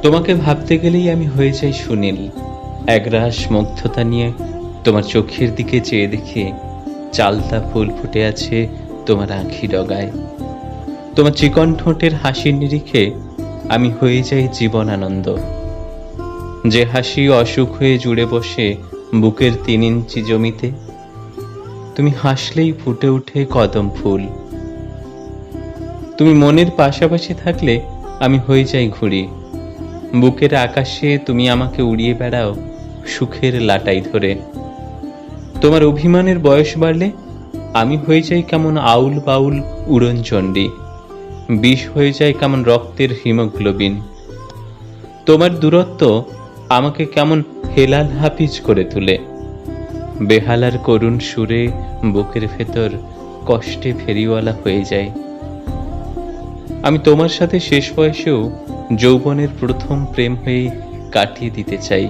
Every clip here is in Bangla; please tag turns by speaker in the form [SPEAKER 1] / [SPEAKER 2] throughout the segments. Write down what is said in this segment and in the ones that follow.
[SPEAKER 1] তোমাকে ভাবতে গেলেই আমি হয়ে যাই সুনীল। একরাশ মুগ্ধতা নিয়ে তোমার চোখের দিকে চেয়ে দেখি চালতা ফুল ফুটে আছে তোমার আঁখি ডগায়। তোমার চিকন ঠোঁটের হাসির নিরিখে আমি হয়ে যাই জীবন আনন্দ। যে হাসি অসুখ হয়ে জুড়ে বসে বুকের 3 ইঞ্চি জমিতে, তুমি হাসলেই ফুটে ওঠে কদম ফুল। তুমি মনের পাশাপাশি থাকলে আমি হয়ে যাই ঘুড়ি। বুকের আকাশে তুমি আমাকে উড়িয়ে বেড়াও সুখের লাটাই ধরে। তোমার অভিমানের বয়স বাড়লে আমি হয়ে যাই কেমন আউল বাউল উড়নচণ্ডী। বিষ হয়ে যায় কেমন রক্তের হিমোগ্লোবিন। তোমার দূরত্ব আমাকে কেমন হেলাল হাফিজ করে তোলে। বেহালার করুণ সুরে বুকের ভেতর কষ্টে ফেরিওয়ালা হয়ে যায়। আমি তোমার সাথে শেষ বয়সেও যৌবনের প্রথম প্রেম হয়ে কাটিয়ে দিতে চাই।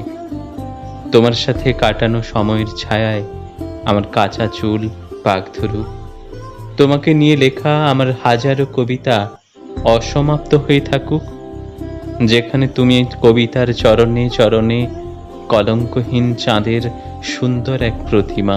[SPEAKER 1] তোমার সাথে কাটানো সময়ের ছায়ায় আমার কাঁচা চুল পাক ধরু। তোমাকে নিয়ে লেখা আমার হাজারো কবিতা অসমাপ্ত হয়ে থাকুক, যেখানে তুমি কবিতার চরণে চরণে কলঙ্কহীন চাঁদের সুন্দর এক প্রতিমা।